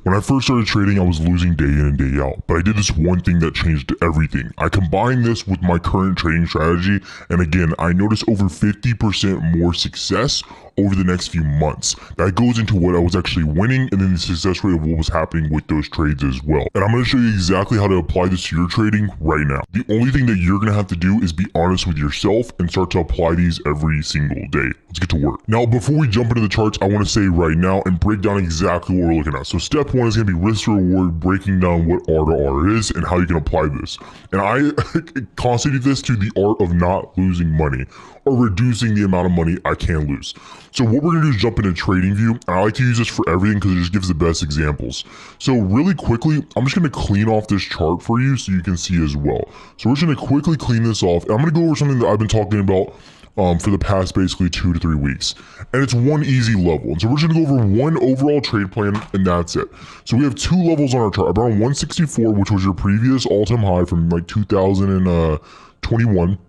When I first started trading, I was losing day in and day out, but I did this one thing that changed everything. I combined this with my current trading strategy, and again, I noticed over 50% more success over the next few months. That goes into what I was actually winning and then the success rate of what was happening with those trades as well. And I'm going to show you exactly how to apply this to your trading right now. The only thing that you're going to have to do is be honest with yourself and start to apply these every single day. Let's get to work. Now, before we jump into the charts, I want to say right now and break down exactly what we're looking at. So step one is going to be risk to reward, breaking down what R to R is and how you can apply this. And I constantly do this to the art of not losing money or reducing the amount of money I can lose. So what we're gonna do is jump into trading view. And I like to use this for everything because it just gives the best examples. So really quickly, I'm just gonna clean off this chart for you so you can see as well. So we're just gonna quickly clean this off. And I'm gonna go over something that I've been talking about for the past basically 2 to 3 weeks. And it's one easy level. And so we're just gonna go over one overall trade plan and that's it. So we have 2 levels on our chart. Around 164, which was your previous all-time high from like 2021.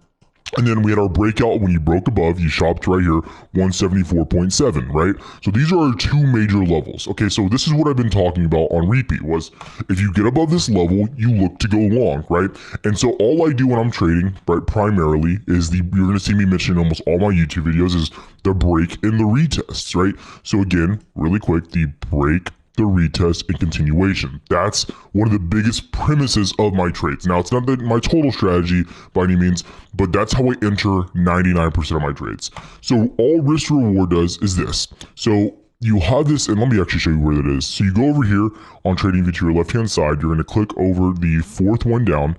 And then we had our breakout when you broke above, you shopped right here, 174.7, right? So these are our 2 major levels. Okay, so this is what I've been talking about on repeat was if you get above this level, you look to go long, right? And so all I do when I'm trading, right, primarily is you're gonna see me mention almost all my YouTube videos is the break and the retests, right? So again, really quick, the break, the retest, and continuation. That's one of the biggest premises of my trades. Now, it's not my total strategy by any means, but that's how I enter 99% of my trades. So all risk to reward does is this. So you have this, and let me actually show you where that is. So you go over here on TradingView to your left-hand side, you're gonna click over the 4th one down,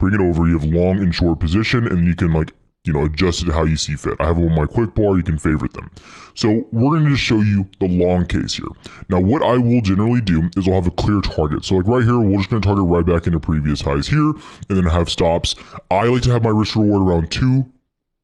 bring it over, you have long and short position, and you can adjust it how you see fit. I have them on my quick bar, you can favorite them. So we're going to just show you the long case here. Now what I will generally do is I'll have a clear target. So like right here, we're just going to target right back into previous highs here and then have stops. I like to have my risk reward around 2,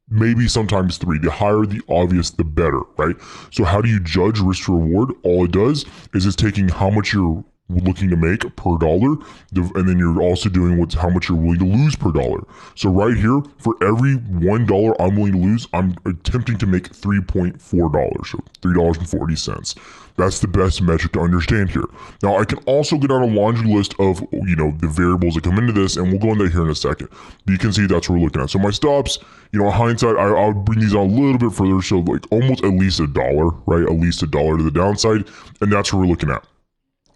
maybe sometimes 3. The higher the obvious, the better, right? So how do you judge risk to reward? All it does is it's taking how much you're looking to make per dollar, and then you're also doing how much you're willing to lose per dollar. So right here, for every $1 I'm willing to lose, I'm attempting to make $3.4, so $3.40. That's the best metric to understand here. Now I can also get on a laundry list of the variables that come into this, and we'll go into that here in a second. But you can see that's what we're looking at. So my stops, in hindsight, I'll bring these on a little bit further, so like almost at least $1, right? At least $1 to the downside, and that's what we're looking at.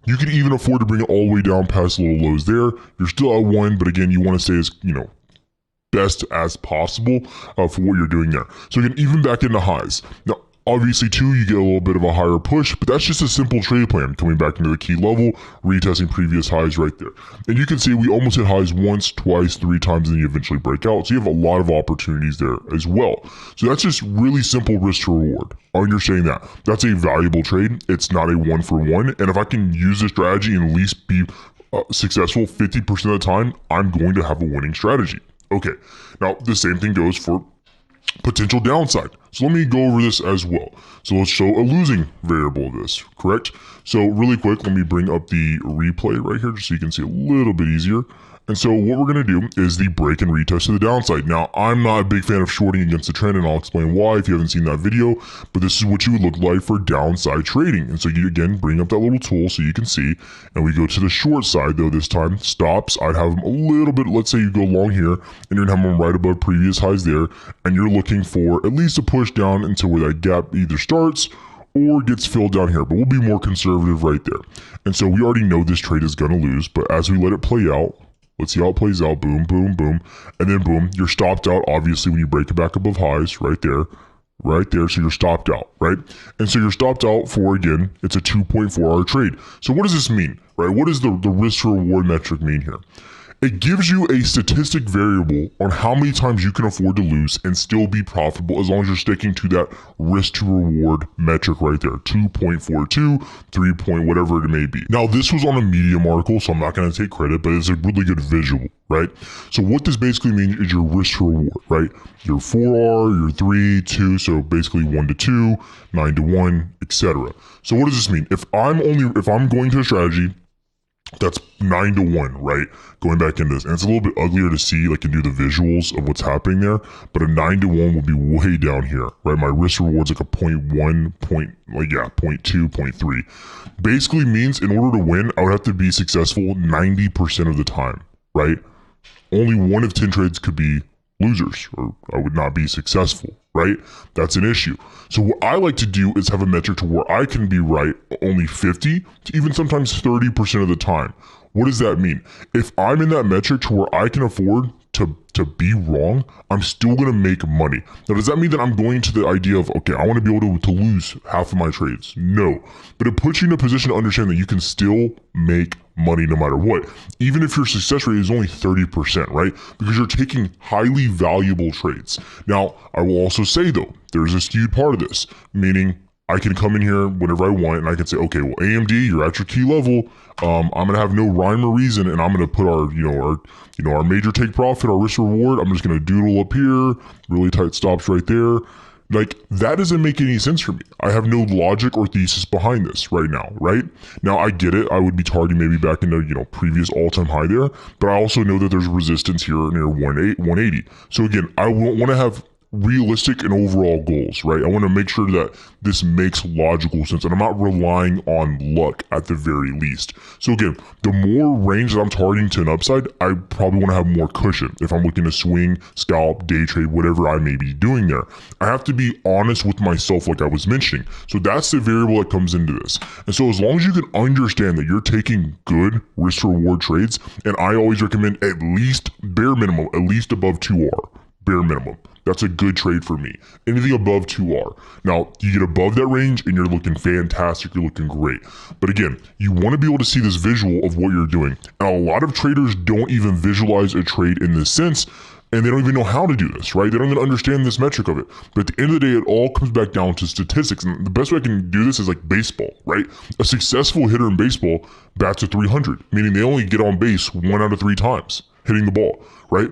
You can even afford to bring it all the way down past little lows there. You're still at 1, but again, you want to stay as, best as possible for what you're doing there. So again, even back into highs. Now, obviously too, you get a little bit of a higher push, but that's just a simple trade plan. Coming back into the key level, retesting previous highs right there. And you can see we almost hit highs once, twice, 3 times, and then you eventually break out. So you have a lot of opportunities there as well. So that's just really simple risk to reward. Understanding that. That's a valuable trade. It's not a 1-for-1. And if I can use this strategy and at least be successful 50% of the time, I'm going to have a winning strategy. Okay, now the same thing goes for potential downside. So let me go over this as well. So let's show a losing variable of this, correct? So really quick, let me bring up the replay right here just so you can see a little bit easier. And so what we're going to do is the break and retest to the downside. Now, I'm not a big fan of shorting against the trend, and I'll explain why if you haven't seen that video, but this is what you would look like for downside trading. And so you, again, bring up that little tool so you can see, and we go to the short side, though, this time. Stops, I'd have them a little bit, let's say you go long here, and you're going to have them right above previous highs there, and you're looking for at least a push down until where that gap either starts or gets filled down here, but we'll be more conservative right there. And so we already know this trade is going to lose, but as we let it play out, let's see how it plays out. Boom, boom, boom. And then boom, you're stopped out, obviously, when you break it back above highs right there. Right there, so you're stopped out, right? And so you're stopped out for, again, it's a 2.4 hour trade. So what does this mean, right? What does the risk to reward metric mean here? It gives you a statistic variable on how many times you can afford to lose and still be profitable as long as you're sticking to that risk to reward metric right there, 2.42, 3 point, whatever it may be. Now, this was on a Medium article, so I'm not going to take credit, but it's a really good visual, right? So what this basically means is your risk to reward, right? Your 4R, your 3, 2, so basically 1 to 2, 9 to 1, etc. So what does this mean? If I'm going to a strategy That's 9-1, right? Going back into this. And it's a little bit uglier to see, like, and do the visuals of what's happening there. But a 9-1 would be way down here, right? My risk reward's like a 0.1, like, yeah, 0.2, 0.3. Basically means in order to win, I would have to be successful 90% of the time, right? Only 1 of 10 trades could be losers, or I would not be successful, right? That's an issue. So what I like to do is have a metric to where I can be right only 50 to even sometimes 30% of the time. What does that mean? If I'm in that metric to where I can afford to be wrong, I'm still going to make money. Now, does that mean that I'm going to the idea of, okay, I want to be able to lose half of my trades? No. But it puts you in a position to understand that you can still make money no matter what. Even if your success rate is only 30%, right? Because you're taking highly valuable trades. Now, I will also say though, there's a skewed part of this, meaning I can come in here whenever I want and I can say, okay, well, AMD, you're at your key level. I'm gonna have no rhyme or reason, and I'm gonna put our major take profit, our risk reward. I'm just gonna doodle up here, really tight stops right there. Like, that doesn't make any sense for me. I have no logic or thesis behind this right now, right? Now, I get it. I would be targeting maybe back into, previous all-time high there, but I also know that there's resistance here near 180. So again, I want to have realistic and overall goals, right? I want to make sure that this makes logical sense and I'm not relying on luck at the very least. So again, the more range that I'm targeting to an upside, I probably want to have more cushion if I'm looking to swing, scalp, day trade, whatever I may be doing there. I have to be honest with myself like I was mentioning. So that's the variable that comes into this. And so as long as you can understand that you're taking good risk reward trades, and I always recommend at least bare minimum, at least above 2R, bare minimum. That's a good trade for me. Anything above 2R. Now, you get above that range and you're looking fantastic, you're looking great. But again, you want to be able to see this visual of what you're doing. And a lot of traders don't even visualize a trade in this sense, and they don't even know how to do this, right? They don't even understand this metric of it. But at the end of the day, it all comes back down to statistics. And the best way I can do this is like baseball, right? A successful hitter in baseball bats at 300, meaning they only get on base 1 out of 3 times hitting the ball, right?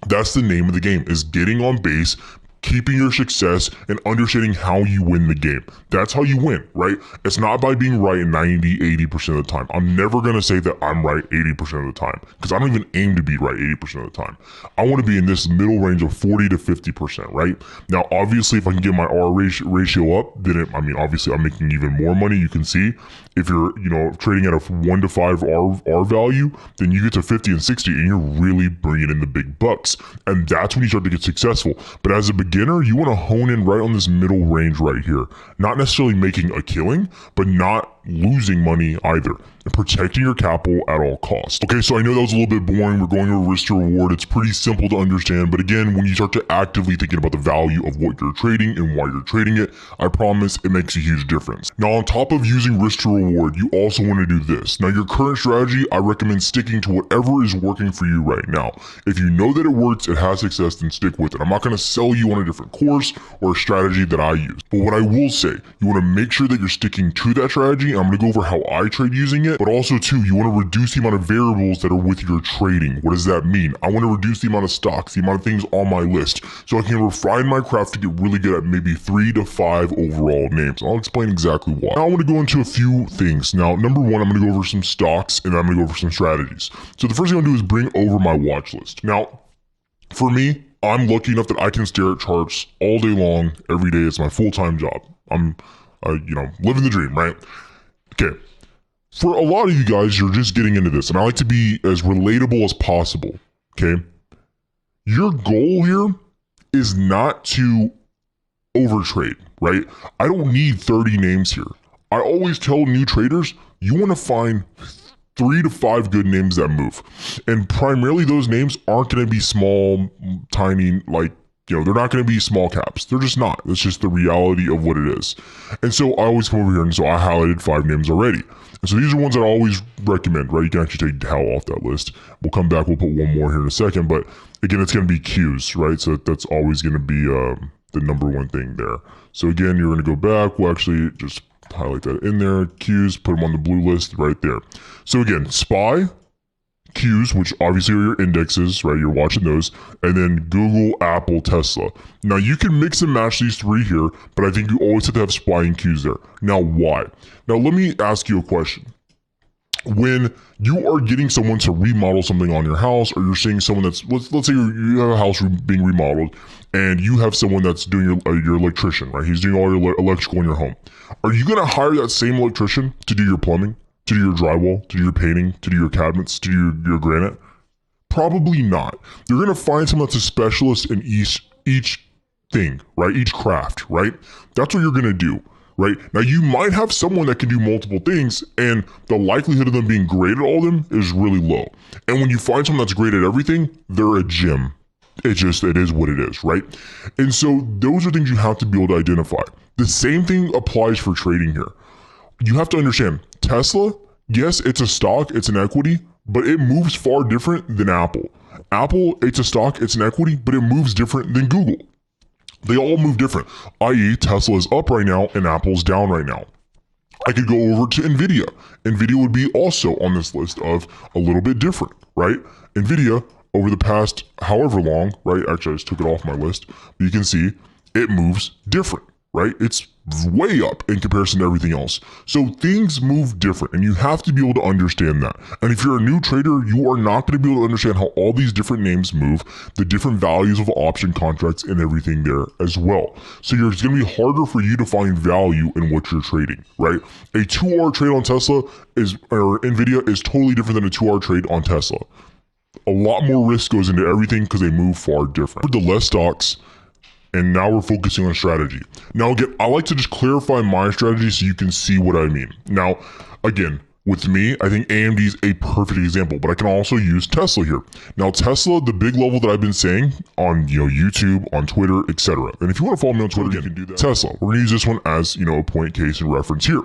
That's the name of the game, is getting on base, keeping your success, and understanding how you win the game. That's how you win, right? It's not by being right 90, 80% of the time. I'm never going to say that I'm right 80% of the time, because I don't even aim to be right 80% of the time. I want to be in this middle range of 40 to 50%, right? Now, obviously, if I can get my R ratio up, then obviously I'm making even more money. You can see if you're, trading at a 1 to 5 R value, then you get to 50 and 60 and you're really bringing in the big bucks. And that's when you start to get successful. But as a beginner, you want to hone in right on this middle range right here. Not necessarily making a killing, but not losing money either, and protecting your capital at all costs. Okay, so I know that was a little bit boring. We're going over risk to reward. It's pretty simple to understand, but again, when you start to actively thinking about the value of what you're trading and why you're trading it, I promise it makes a huge difference. Now, on top of using risk to reward, you also want to do this. Now, your current strategy, I recommend sticking to whatever is working for you right now. If you know that it works, it has success, then stick with it. I'm not going to sell you on a different course or a strategy that I use. But what I will say, you want to make sure that you're sticking to that strategy. I'm going to go over how I trade using it, but also too, you want to reduce the amount of variables that are with your trading. What does that mean? I want to reduce the amount of stocks, the amount of things on my list, so I can refine my craft to get really good at maybe 3 to 5 overall names. I'll explain exactly why. Now I want to go into a few things. Now, number one, I'm going to go over some stocks, and then I'm going to go over some strategies. So the first thing I'm going to do is bring over my watch list. Now, for me, I'm lucky enough that I can stare at charts all day long, every day. It's my full-time job. I'm, living the dream, right? Okay, for a lot of you guys, you're just getting into this, and I like to be as relatable as possible, okay? Your goal here is not to overtrade, right? I don't need 30 names here. I always tell new traders, you want to find 3 to 5 good names that move. And primarily those names aren't going to be small, tiny, they're not going to be small caps. They're just not. That's just the reality of what it is. And so I always come over here, and so I highlighted 5 names already. And so these are ones that I always recommend, right? You can actually take Dow off that list. We'll come back. We'll put one more here in a second. But again, it's going to be Qs, right? So that's always going to be the number one thing there. So again, you're going to go back. We'll actually just highlight that in there. Qs, put them on the blue list right there. So again, SPY, Qs, which obviously are your indexes, right? You're watching those. And then Google, Apple, Tesla. Now, you can mix and match these 3 here, but I think you always have to have SPY and Qs there. Now, why? Now, let me ask you a question. when you are getting someone to remodel something on your house, or you're seeing someone that's, let's say you have a house being remodeled and you have someone that's doing your electrician, right? He's doing all your electrical in your home. Are you going to hire that same electrician to do your plumbing, to do your drywall, to do your painting, to do your cabinets, to do your granite? Probably not. You're going to find someone that's a specialist in each thing, right? Each craft, right? That's what you're going to do. Right? Now you might have someone that can do multiple things, and the likelihood of them being great at all of them is really low. And when you find someone that's great at everything, they're a gem. It is what it is, right? And so those are things you have to be able to identify. The same thing applies for trading here. You have to understand, Tesla, yes, it's a stock, it's an equity, but it moves far different than Apple. Apple, it's a stock, it's an equity, but it moves different than Google. They all move different, i.e. Tesla is up right now and Apple's down right now. I could go over to NVIDIA. NVIDIA would be also on this list of a little bit different, right? NVIDIA, over the past however long, right? Actually, I just took it off my list. But you can see it moves different, right? It's way up in comparison to everything else. So things move different, and you have to be able to understand that. And if you're a new trader, you are not going to be able to understand how all these different names move, the different values of option contracts and everything there as well. So it's going to be harder for you to find value in what you're trading, right? A 2-hour trade on Tesla or NVIDIA is totally different than a 2-hour trade on Tesla. A lot more risk goes into everything because they move far different. The less stocks, and now we're focusing on strategy. Now again, I like to just clarify my strategy so you can see what I mean. Now, again, with me, I think AMD is a perfect example, but I can also use Tesla here. Now Tesla, the big level that I've been saying on YouTube, on Twitter, etc. And if you want to follow me on Twitter, again, you can do that. Tesla, we're gonna use this one as a point case and reference here.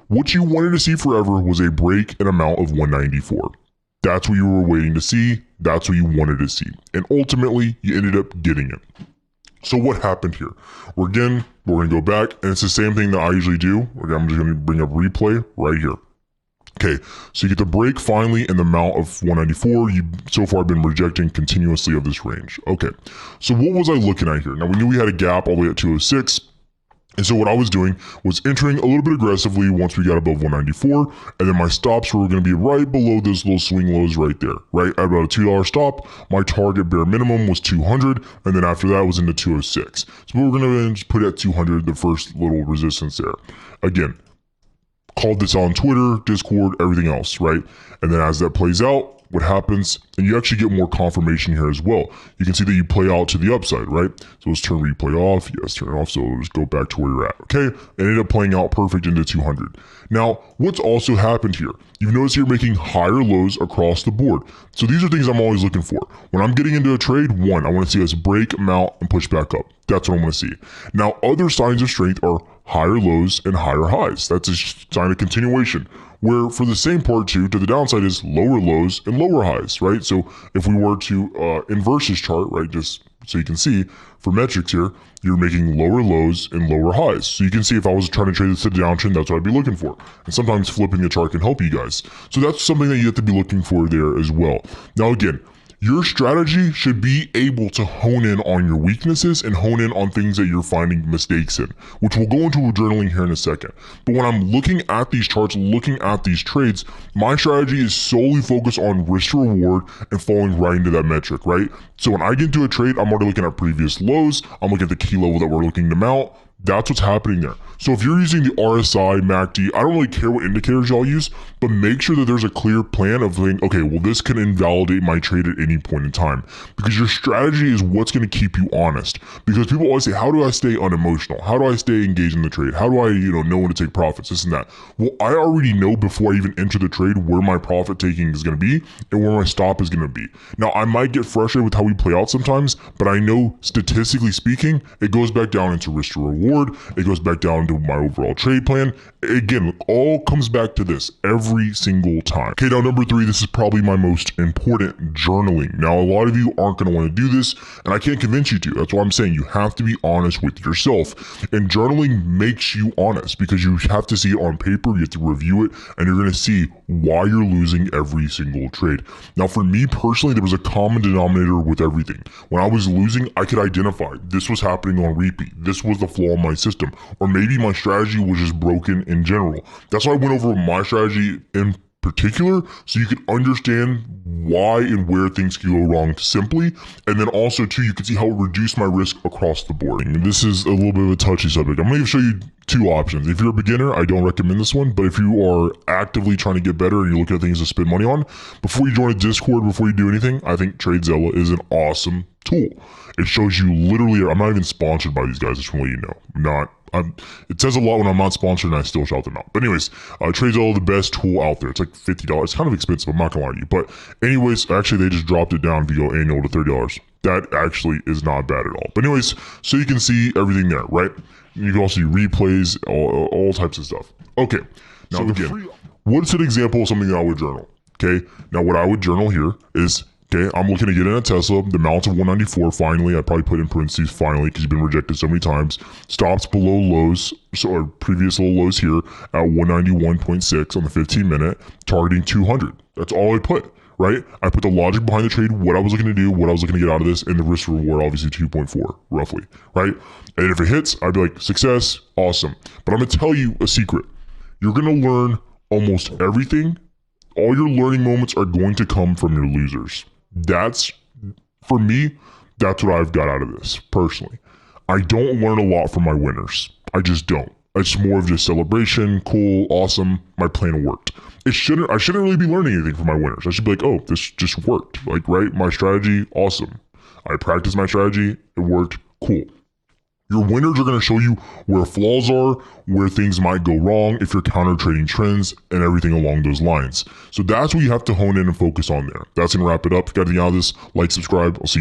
What you wanted to see forever was a break an amount of 194. That's what you were waiting to see. That's what you wanted to see. And ultimately, you ended up getting it. So what happened here? We're going to go back, and it's the same thing that I usually do. I'm just going to bring up replay right here. Okay, so you get the break finally in the amount of 194. You so far been rejecting continuously of this range. Okay, so what was I looking at here? Now we knew we had a gap all the way at 206. And so what I was doing was entering a little bit aggressively once we got above 194, and then my stops were going to be right below those little swing lows right there, right? At about a $2 stop, my target bare minimum was 200, and then after that was into 206. So we're going to just put at 200, the first little resistance there. Again, called this on Twitter, Discord, everything else, right? And then as that plays out, what happens, and you actually get more confirmation here as well. You can see that you play out to the upside, right? So let's turn replay off. Yes, turn it off. So let's go back to where you're at. Okay, and ended up playing out perfect into 200. Now, what's also happened here? You've noticed you're making higher lows across the board. So these are things I'm always looking for. When I'm getting into a trade, one, I want to see us break, mount, and push back up. That's what I want to see. Now, other signs of strength are higher lows and higher highs. That's a sign of continuation. Where for the same part too, to the downside is lower lows and lower highs, right? So if we were to inverse this chart, right, just so you can see, for metrics here, you're making lower lows and lower highs. So you can see if I was trying to trade this to the downtrend, that's what I'd be looking for. And sometimes flipping the chart can help you guys. So that's something that you have to be looking for there as well. Now again, your strategy should be able to hone in on your weaknesses and hone in on things that you're finding mistakes in, which we'll go into journaling here in a second. But when I'm looking at these charts, looking at these trades, my strategy is solely focused on risk to reward and falling right into that metric, right? So when I get into a trade, I'm already looking at previous lows. I'm looking at the key level that we're looking to mount. That's what's happening there. So if you're using the RSI, MACD, I don't really care what indicators y'all use, but make sure that there's a clear plan of saying, okay, well, this can invalidate my trade at any point in time, because your strategy is what's going to keep you honest. Because people always say, how do I stay unemotional? How do I stay engaged in the trade? How do I, know when to take profits, this and that? Well, I already know before I even enter the trade where my profit taking is going to be and where my stop is going to be. Now, I might get frustrated with how we play out sometimes, but I know statistically speaking, it goes back down into risk to reward. It goes back down to my overall trade plan. Again, all comes back to this every single time. Okay, now number 3, this is probably my most important, journaling. Now, a lot of you aren't going to want to do this, and I can't convince you to. That's why I'm saying you have to be honest with yourself. And journaling makes you honest because you have to see it on paper, you have to review it, and you're going to see why you're losing every single trade. Now, for me personally, there was a common denominator with everything. When I was losing, I could identify this was happening on repeat. This was the flaw in my system, or maybe my strategy was just broken in general. That's why I went over my strategy in particular, so you can understand why and where things can go wrong simply, and then also too you can see how it reduced my risk across the board. And this is a little bit of a touchy subject. I'm going to show you two options. If you're a beginner, I don't recommend this one, but if you are actively trying to get better and you're looking at things to spend money on, before you join a Discord, before you do anything, I think TradeZella is an awesome tool. It shows you literally, I'm not even sponsored by these guys, just want to let you know. It says a lot when I'm not sponsored and I still shout them out. But anyways, TradeZella, the best tool out there. It's like $50. It's kind of expensive, I'm not gonna lie to you. But anyways, actually they just dropped it down if you go annual to $30. That actually is not bad at all. But anyways, so you can see everything there, right? You can also do replays, all types of stuff. Okay, now so again, what's an example of something that I would journal? Okay, now what I would journal here is, okay, I'm looking to get in a Tesla, the amount of 194 finally. I probably put in parentheses finally because you've been rejected so many times. Stops below lows, or previous low lows here at 191.6 on the 15 minute, targeting 200. That's all I put, right? I put the logic behind the trade, what I was looking to do, what I was looking to get out of this, and the risk reward, obviously 2.4 roughly, right? And if it hits, I'd be like, success, awesome. But I'm gonna tell you a secret. You're gonna learn almost everything. All your learning moments are going to come from your losers. That's, for me, that's what I've got out of this, personally. I don't learn a lot from my winners. I just don't. It's more of just celebration, cool, awesome, my plan worked. I shouldn't really be learning anything from my winners. I should be like, oh, this just worked. Like, right, my strategy, awesome. I practiced my strategy, it worked, cool. Your winners are going to show you where flaws are, where things might go wrong, if you're counter trading trends, and everything along those lines. So that's what you have to hone in and focus on there. That's going to wrap it up. If you got anything out of this, like, subscribe. I'll see you.